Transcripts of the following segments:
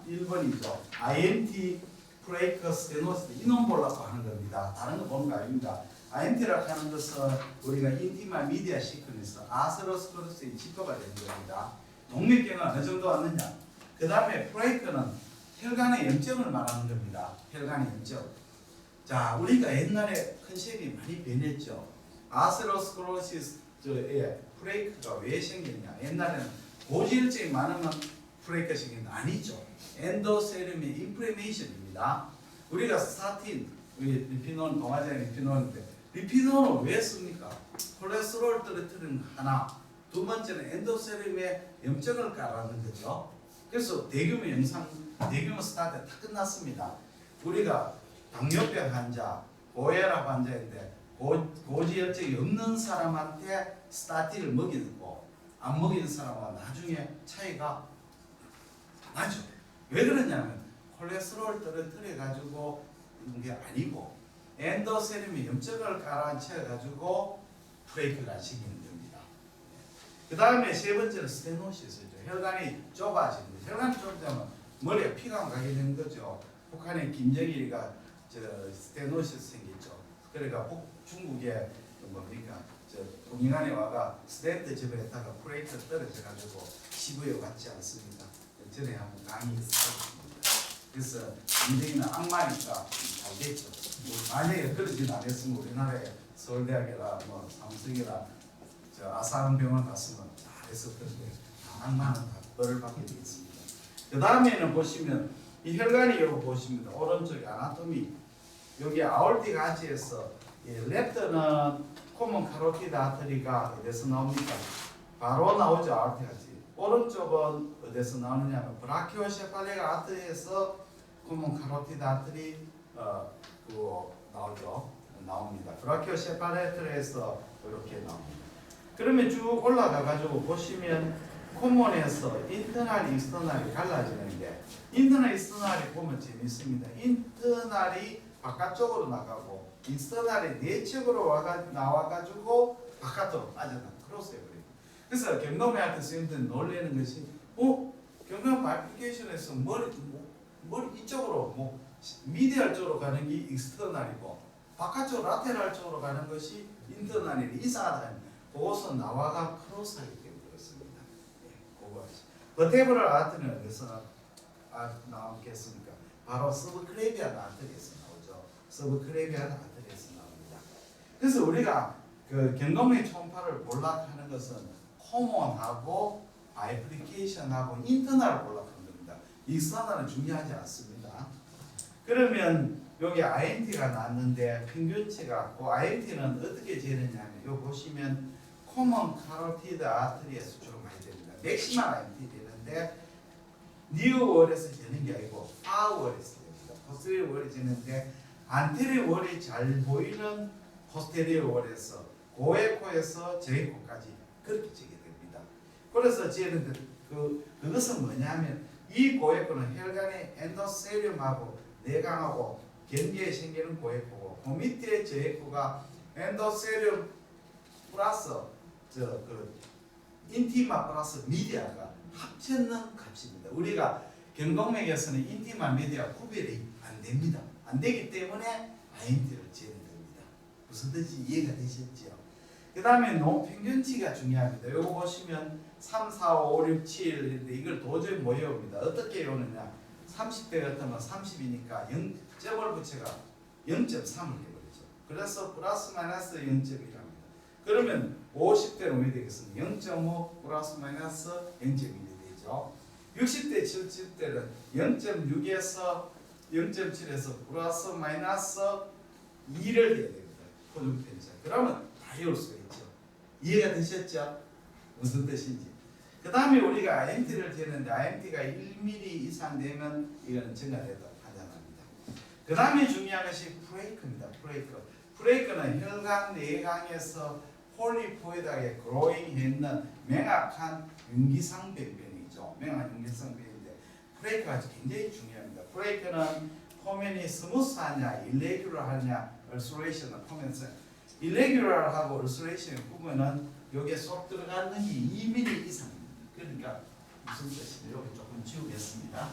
1번이죠. INT 브레이크 스테노시스 이놈 보려고 하는 겁니다. 다른 거 보는 거 아닙니다. INT라고 하는 것은 우리가 인티마 미디어 시퀀스 아스로스클로스의 지표가 되는 겁니다. 동맥경은 어느 정도 왔느냐. 그 다음에 브레이크는 혈관의 염증을 말하는 겁니다. 혈관의 염증. 자, 우리가 옛날에 컨셉이 많이 변했죠. 아스로스클로시스의 브레이크가 왜 생겼냐. 옛날에는 고지혈증이 많으면 브레이크가 생긴 거 아니죠. 엔도셀륨의 인플레메이션입니다. 우리가 스타틴, 리피논, 동화제 리피논인데 리피논을 왜 씁니까? 콜레스테롤 떨어뜨리는 하나, 두 번째는 엔도셀륨의 염증을 깔아는 거죠. 그래서 대규모 스타트 다 끝났습니다. 우리가 당뇨병 환자, 고혈압 환자인데 고지혈증이 없는 사람한테 스타틴을 먹이고 안 먹이는 사람과 나중에 차이가 나죠. 왜 그러냐면 콜레스테롤 떨어뜨려 가지고 있는 게 아니고 엔도셀륨이 염증을 가라앉혀 가지고 브레이크가 생기는 겁니다. 그 다음에 세 번째는 스테노시스죠. 혈관이 좁아지는 거죠. 혈관이 좁아지면 머리에 피가 가게 되는 거죠. 북한의 김정일이가 스테노시스 생겼죠. 그러니까 중국에 뭡니까 동해안에 와가 스탠트 집에다가 브레이크 떨어져 가지고 시부에 왔지 않습니까? 전에 한번 강의했습니다. 그래서 김정일은 악마니까 잘 됐죠. 만약에 그러진 않았으면 우리나라에 서울대학이나 뭐 삼성이나 아산병원 갔으면 잘했을 텐데 악마는 다 벌을 받게 되겠습니다. 그 다음에는 보시면 이 혈관이 여기 보십니다. 오른쪽에 아나토미 여기 아올틱 아치에서 랩트는 코먼 카로티드 아트리가 어디서 나옵니까? 바로 나오죠. 아올틱 아치. 오른쪽은 어디서 나오느냐면 브라키오세팔레가 아트에서 코먼 카로티드 아트리 나옵니다. 브라키오세팔레트에서 이렇게 나옵니다. 그러면 쭉 올라가 가지고 보시면 코먼에서 인터널, 익스터널이 갈라지는데 인터널, 익스터널이 보면 재밌습니다. 인터널이 바깥쪽으로 나가고 익스터널이 내측으로 나와 가지고 바깥으로 빠져나가 크로스 해버립니다. 그래서 경동맥한테 선생님들 놀라는 것이 경동 바이피케이션에서 머리 이쪽으로 미디얼 쪽으로 가는 게 익스터널이고 바깥쪽 라테랄 쪽으로 가는 것이 인터널이 이상하다. 그것은 나와가 크로스하게 되었습니다. 그거 버테브럴 아트는 어디서 나오겠습니까? 바로 서브클레비안 아트리에서 나오죠. 서브클레비안 아트리에서 나옵니다. 그래서 우리가 그 경동맥 초음파를 몰락하는 것은 코먼하고 바이플리케이션하고 인터널을 몰락하는 겁니다. 익스터널은 중요하지 않습니다. 그러면 여기 INT가 났는데 평균치가 그 INT는 어떻게 재느냐면 여기 보시면 코먼 카로티드 아트리에서 주로 많이 됩니다. 맥시멀 INT 되는데 니어월에서 재는 게 아니고 파월에서 됩니다. 포스테리어 월이 재는데 안테리어 월이 잘 보이는 포스테리어 월에서 고에코에서 저에코까지 그렇게 재게 됩니다. 그래서 재는데 그것은 뭐냐면 이 고에코는 혈관의 엔도셀륨하고 내강하고 경계에 생기는 고에코고 그 밑에 저에코가 엔도셀륨 플러스 인티마 플러스 미디아가 합쳤는 값입니다. 우리가 경동맥에서는 인티마 미디아 구별이 안 됩니다. 안 되기 때문에 INT를 재는 겁니다. 무슨 뜻인지 이해가 되셨죠? 그 다음에 평균치가 중요합니다. 이거 보시면 3, 4, 5, 6, 7인데 이걸 도저히 못 외웁니다. 어떻게 외우느냐? 30대 같으면 30이니까 0점을 붙여가 0.3을 해버리죠. 그래서 플러스 마이너스 0.1합니다. 그러면 50대는 왜 되겠습니까? 0.5 플러스 마이너스 0.1이 되죠. 60대, 70대는 0.6에서 0.7에서 플러스 마이너스 2를 해야 됩니다. 고정편차. 그러면 다 외울 수가 있죠. 이해가 되셨죠? 무슨 뜻인지. 그 다음에 우리가 INT를 재는데 INT가 1mm 이상 되면 이거는 증가되다 판단합니다. 그 다음에 중요한 것이 브레이크입니다. 브레이크는 혈관 내강에서 폴리포이드하게 그로잉했는 명확한 윤기상 변변이죠. 명확한 윤기상 변인데 브레이크가 굉장히 중요합니다. 브레이크는 포면이 스무스하냐, 일레귤러하냐, 얼스레이션은 포면스 일레귤러하고 얼스레이션의 부분은 여기에 쏙 들어가는 게 2mm 이상입니다. 그러니까 무슨 뜻이냐 여기 조금 지우겠습니다.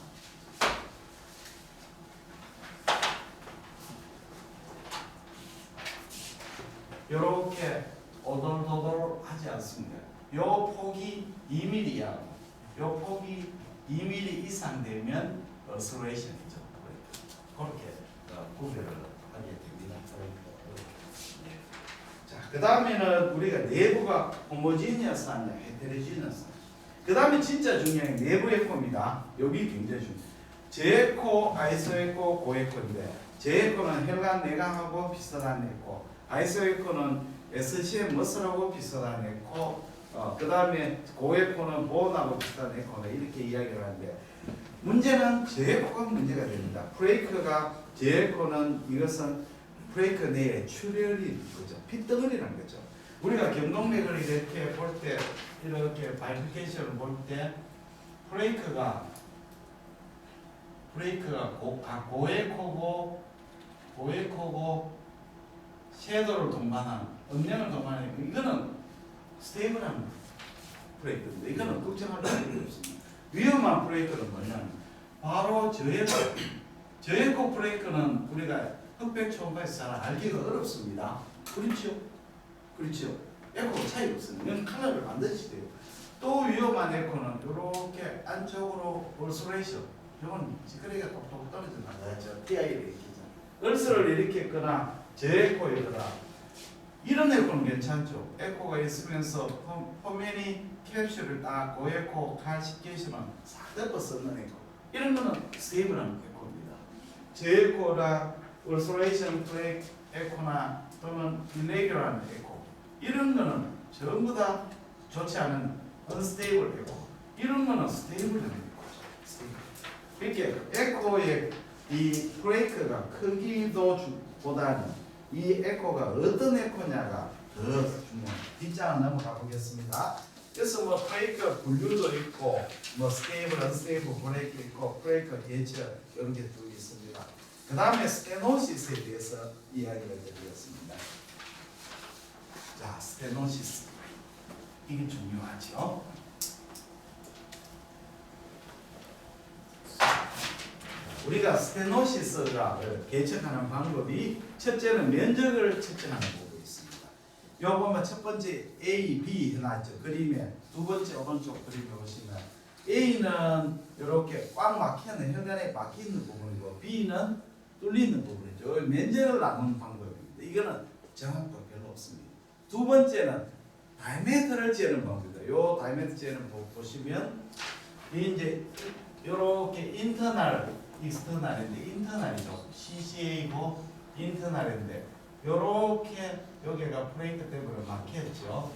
이렇게 오돌도돌하지 않습니다. 요 폭이 2mm야. 요 폭이 2mm 이상 되면 어스레이션이죠. 그렇게 구별을 하게 됩니다. 자, 그 다음에는 우리가 내부가 호모지니어스 하냐, 헤테로지니어스. 그 다음에 진짜 중요한 게 내부 에코입니다. 여기 굉장히 중요해요. 저에코, 아이소에코, 고에코인데 저에코는 혈관 내강하고 비슷한 에코, 아이소에코는 SCM 머슬하고 비슷한 에코, 그 다음에 고에코는 보온하고 비슷한 에코다 이렇게 이야기를 하는데 문제는 저에코가 문제가 됩니다. 브레이크가 저에코는 이것은 브레이크 내에 출혈이 거죠. 핏덩어리라는 거죠. 우리가 경동맥을 이렇게 볼 때 이렇게 바이피케이션을 볼 때 브레이크가 고에코고 섀도를 동반한 음량을 동반하는 이거는 스테이블한 브레이크인데 이거는 걱정할 필요가 없습니다. 위험한 브레이크는 뭐냐면 바로 저에코 브레이크는 우리가 흑백 초음파에서 잘 알기가 어렵습니다. 그렇죠. 에코가 차이 없습니다. 이건 컬러를 반드시 돼요. 또 위험한 에코는 이렇게 안쪽으로 올스레이션, 이건 찌끄레기가 똑똑 떨어져 나가죠. TI를 일으키죠. 얼스를 일으켰거나 저에코이거나 이런 에코는 괜찮죠. 에코가 있으면서 포면이 캡슐을 딱 고에코 칼시케이션은 싹 덮어 쓰는 에코. 이런 거는 스테이블한 에코입니다. 저에코나 올스레이션 브레이크 에코나 또는 일레귤러한 에코 이런 거는 전부 다 좋지 않은 언스테이블 에코. 이런 거는 스테이블한 에코죠. 이렇게 에코의 이 브레이크가 크기도 보다는 이 에코가 어떤 에코냐가 더 중요합니다. 뒷장은 넘어가 보겠습니다. 그래서 뭐 브레이크 분류도 있고 뭐 스테이블, 언스테이블 브레이크 있고 브레이크 개체 이런 게 또 있습니다. 그 다음에 스테노시스에 대해서 이야기를 드리겠습니다. 자, 스테노시스 이게 중요하죠. 우리가 스테노시스가 개척하는 방법이 첫째는 면적을 측정하는 방법이 있습니다. 요 보면 첫 번째 A, B 해놨죠. 그림에 두 번째 오른쪽 그림에 보시면 A는 이렇게 꽉 막히는 혈관에 막히는 부분이고 B는 뚫리는 부분이죠. 면적을 나누는 방법입니다. 이거는 정확도가 별로 없습니다. 두 번째는 다이메트를 재는 방법입니다. 요 다이메트 재는 법 보시면 이제 이렇게 인터널, 익스터널인데 인터널이죠. CCA고 인터널인데 요렇게 여기가 브레이크 때문에 막혔죠.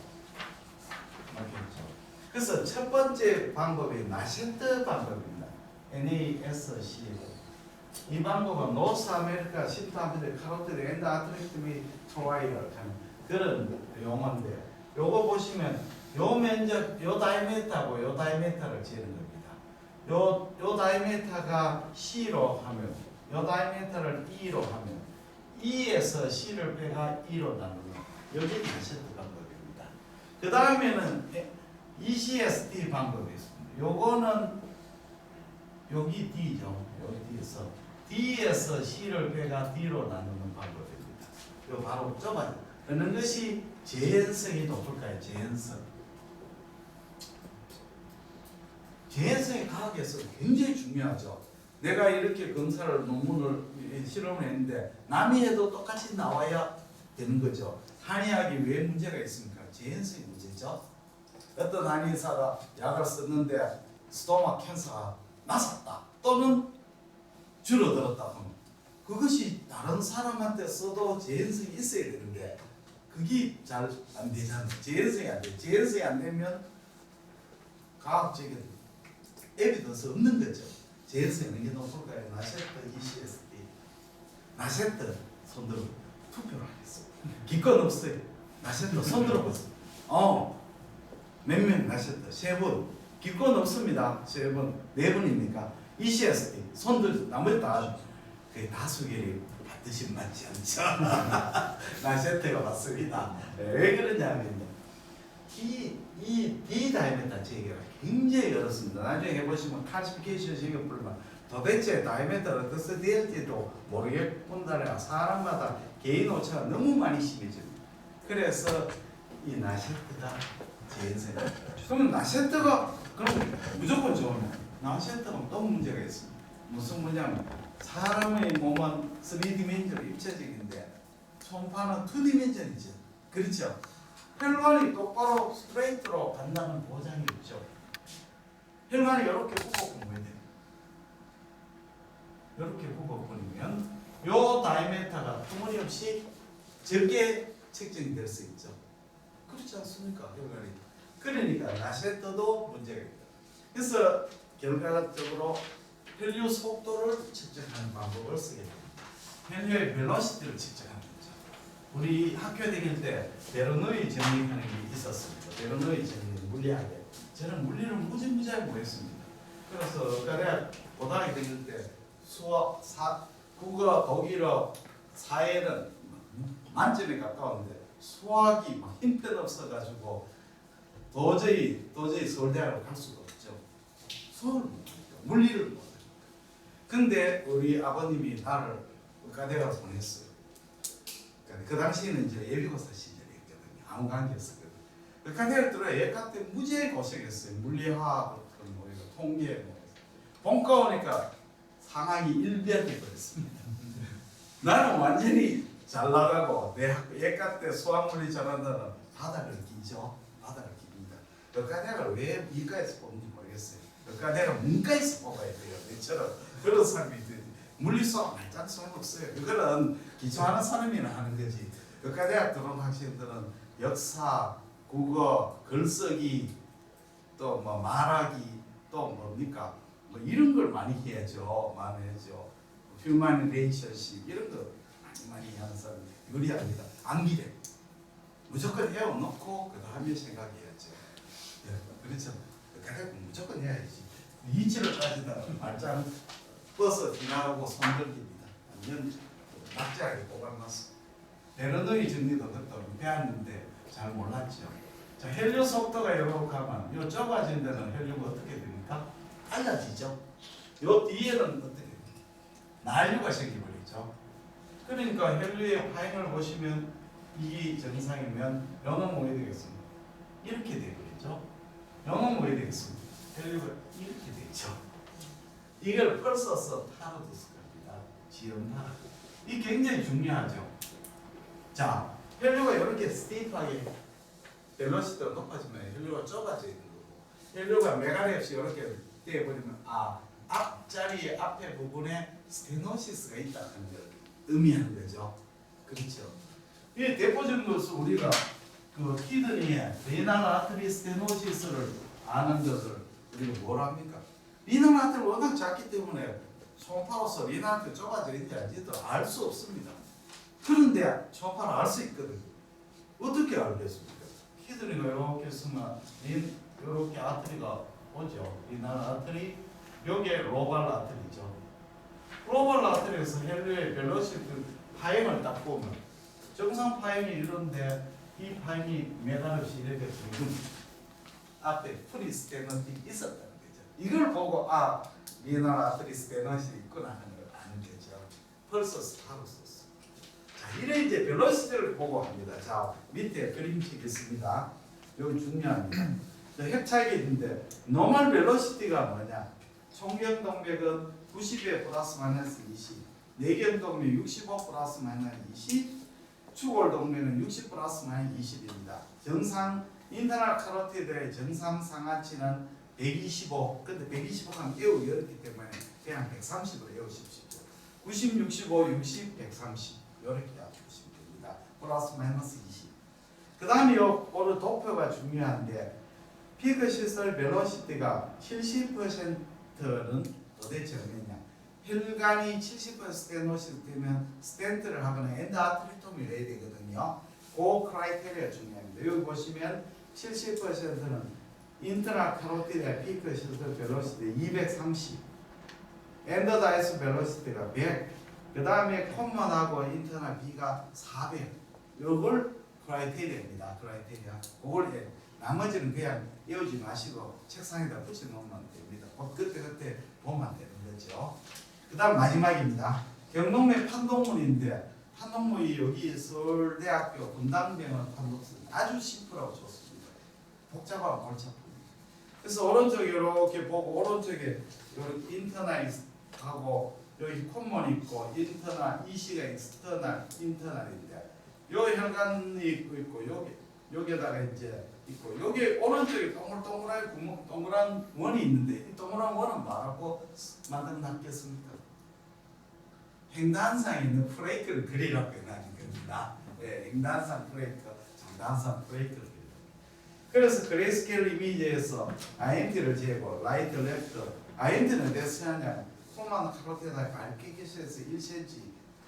그래서 첫 번째 방법이 나셰트 방법입니다. NASC. 이 방법은 노스 아메리카 시프트하면서 카로티드 엔드 아트렉트미 트라이얼 하는 그런 용어인데 요거 보시면 요 면적, 요 다이메타하고 요 다이메타를 재는 겁니다. 요 다이메타가 C로 하면 요 다이메타를 E로 하면 E에서 C를 빼가 E로 나누는 여기 나셰트 방법입니다. 그 다음에는 ECSD 방법이 있습니다. 요거는 여기 D죠. 여기 D에서 D에서 C를 빼가 D로 나누는 방법입니다. 요 바로 좁아요. 어느 것이 재현성이 높을까요? 재현성이 과학에서 굉장히 중요하죠. 내가 이렇게 검사를 논문을 실험을 했는데 남이 해도 똑같이 나와야 되는 거죠. 한의학이 왜 문제가 있습니까? 재현성이 문제죠. 어떤 한의사가 약을 썼는데 스토마 캔서가 났었다 또는 줄어들었다 하면 그것이 다른 사람한테 써도 재현성이 있어야 되는데 그게 잘 안 되잖아요. 재현성이 안 돼요. 재현성이 안 되면 과학적인 에비던스 없는 거죠. 재현성이 어느 게 높을까요? 나셰트, ECSD. 나셰트 손들어 투표를 하겠습니다. 기권 없어요. 나셰트 손들어 보세요. 몇 명 나셰트? 3분. 기권 없습니다. 3분. 4분입니까? ECSD 손들 나머지 다 거의 다수결이 반드시 맞지 않죠. 나셰트가 맞습니다. 왜 그러냐면 이 D 다이메타 재기가 굉장히 어렵습니다. 나중에 해보시면 클래시피케이션 시험 풀면 도대체 다이메타를 어떻게 될지도 모르겠군다나 사람마다 개인 오차가 너무 많이 심해집니다. 그래서 이 나셰트가 제인생. 그러면 나셰트가 그럼 무조건 좋으면 나셰트가 또 문제가 있습니다. 무슨 문제냐면 사람의 몸은 3디멘전으로 입체적인데 초음파는 2디멘전이죠. 그렇죠? 혈관이 똑바로 스트레이트로 간다는 보장이 없죠. 혈관이 이렇게 굽어버리면 돼요. 이렇게 굽어버리면 요 다이메타가 터무니없이 적게 측정이 될 수 있죠. 그렇지 않습니까? 혈관이. 그러니까 나셰트도 문제가 있다. 그래서 결과적으로 혈류 속도를 측정하는 방법을 쓰게 됩니다. 혈류의 벨로시티를 측정하는 거죠. 우리 학교 다닐 때 베르노이 정리하는 게 있었습니다. 베르노이 정리 물리학에. 저는 물리를 무지무지하게 못했습니다. 그래서 내가 고등학교 다닐 때 수학, 국어, 독일어, 사회는 만점에 가까운데 수학이 막 힘편없어가지고 도저히 서울대학을 갈 수가 없죠. 수학을 못하니까 물리를 못하니까. 근데 우리 아버님이 나를 의과대학을 보냈어요. 그 당시에는 이제 예비고사 시절이었거든요. 아무 관계 없었거든요. 의과대학 들어야 예과 때 무지하게 고생했어요. 물리화학, 뭐 통계, 뭐. 본과 오니까 상황이 일비하게 버렸습니다. 나는 완전히 잘 나가고 내 학교 예과 때 수학물리 잘한다는 바닥을 끼죠. 바닥을 깁니다. 의과대학을 왜 이과에서 뽑는지 모르겠어요. 의과대학을 문과에서 뽑아야 돼요. 내처럼 그런 사람이 물리 수학 말짱 소용없어요. 이거는 기초하는 사람이나 하는 거지. 의과대학 들어온 학생들은 역사, 국어, 글쓰기, 또 뭐 말하기, 또 뭡니까? 뭐 이런 걸 많이 해야죠. 많이 해야죠. 휴먼 리레이션십 이런 거 많이 하는 사람이 유리합니다. 암기대 무조건 해놓고 그 다음에 생각해야죠. 네, 그렇죠. 그래 무조건 해야지. 이치를 따지다 말짱 버스 지나가고 손들기입니다. 완전 낙지하게 뽑아놨어. 베르노이 정리도 그것도 배웠는데 잘 몰랐죠. 자, 혈류 속도가 이렇게 하면 요 좁아진 데는 혈류가 어떻게 됩니까? 달라지죠. 요 뒤에는 어떻게 됩니까? 난류가 생겨버리죠. 그러니까 혈류의 파행을 보시면 이게 정상이면 요는 뭐 되겠습니까? 이렇게 되버리죠. 요는 뭐 되겠습니까? 혈류가 이렇게 되죠. 이걸 펄서서 타로도스 겁니다. 지연타. 이 굉장히 중요하죠. 자, 혈류가 이렇게 스테이프하게 벨로시티가 높아지면 혈류가 좁아져 있는 거고, 혈류가 메가리 없이 이렇게 떼어버리면 앞자리 앞에 부분에 스테노시스가 있다는 걸 의미하는 거죠. 그렇죠. 이 대표적인 것은 우리가 그 키드니에 리날 아트리 스테노시스를 아는 것을 우리가 뭐라 합니까? 리날 아트리가 워낙 작기 때문에 초음파로서 리날 아트리 좁아져 있는지 알지도 알 수 없습니다. 그런데 초음파를 알 수 있거든요. 어떻게 알겠습니까? 키드니가 이렇게 쓰면 이렇게 아트리가 오죠. 리날 아트리, 여기에 로발 아트리죠. 로발 아트리에서 혈류의 벨로시티 파행을 딱 보면 정상 파행이 이런데 이 파행이 매달 없이 이렇게 지금 앞에 프리스테노틱이 있었다는 거죠. 이걸 보고 리날 아트리 스테노시 있구나 하는 걸 아는 거죠. 벌써 스타로서스. 자, 이래 이제 벨로시티를 보고 합니다. 자, 밑에 그림책 있습니다. 여기 중요합니다. 협차익이 있는데 노멀 벨로시티가 뭐냐? 총경동맥은 90에 플러스 마이너스 20, 내경동맥 65 플러스 마이너스 20, 추골동맥은 60 플러스 마이너스 20입니다. 정상 인터널 카로티드의 정상 상하치는 125. 근데 125는 에우기 어렵기 때문에 그냥 130으로 에우십시오. 90, 65, 60, 130 이렇게 해주시면 됩니다. 플러스 마이너스 20. 그 다음에 오늘 도표가 중요한데 피크 시설 벨로시티가 70%는 도대체 뭐냐? 혈관이 70% 스테노시스 되면 스텐트를 하거나 엔도아트리톰을 해야 되거든요. 그 크라이테리아 중요합니다. 여기 보시면 70%는 인트라 카로티드의 피크 시설 벨로시티 230, 엔도다이스 벨로시티가 100, 그 다음에 콤먼하고 인터널 B가 400. 이걸 크라이테리아입니다. 크라이테리아. 그걸 나머지는 그냥 외우지 마시고 책상에다 붙여놓으면 됩니다. 그때 보면 되는 거죠. 그 다음 마지막입니다. 경동맥 판동문인데 판독무이 여기 서울대학교 분당병원 판독서 아주 심플하고 좋습니다. 복잡한 골치 아픕니다. 그래서 오른쪽에 이렇게 보고 오른쪽에 여기 인터널하고 여기 콧문 있고 인터널 이시가 익스터널 인터널인데 요 혈관이 있고 여기에다가 이제 있고 여기 오른쪽에 동글동글한 구멍 동그란 원이 있는데 이 동그란 원은 뭐라고 만들어놨겠습니까? 횡단상에 있는 브레이크를 그리라고 해놨는 겁니다. 예, 횡단상 브레이크, 정단상 브레이크를 그리라고. 그래서 그레이스케일 이미지에서 INT를 재고 라이트, 레프트, INT는 몇 쓰냐면 코만 카로티드에 밝게 기술에서 1cm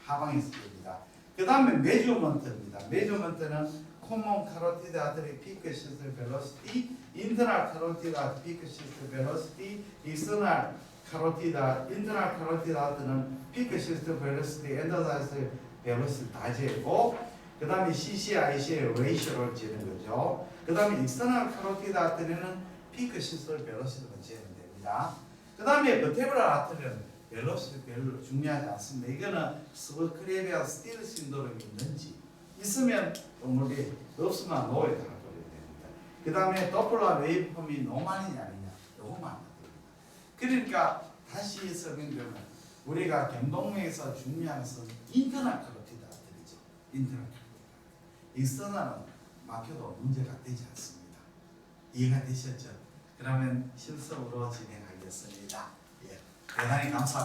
하방에 있습니다. 그 다음에 메저먼트입니다. 메저먼트는 코먼 카로티드 아트리 피크 시스템 벨로시티, 인터널 카로티드 아트 피크 시스템 벨로시티, 익스터널 카로티드, 인터널 카로티드 아트는 피크 시스템 벨로시티, 엔더사이즈 벨로시티 다 재고, 그 다음에 CCIC의 레이셔를 재는 거죠. 그 다음에 익스터널 카로티드 아트리는 피크 시스템 벨로시티만 재는 됩니다. 그 다음에 버테브랄 아트리는 벨로시티 별로 중요하지 않습니다. 이거는 스버크레비아 스틸 신도롬이 있는지 있으면 동물이 없으면 노에 다 돌려야 됩니다. 그 다음에 도플러 웨이브폼이 노만이냐 아니냐 요거만 그러니까 다시 설명드리면 우리가 경동맥에서 중요한 것은 인터널 카로티드 아트리죠. 인터널 카로티드. 익스터널은 막혀도 문제가 되지 않습니다. 이해가 되셨죠? 그러면 실습으로 진행하겠습니다. 예, 대단히 감사합니다.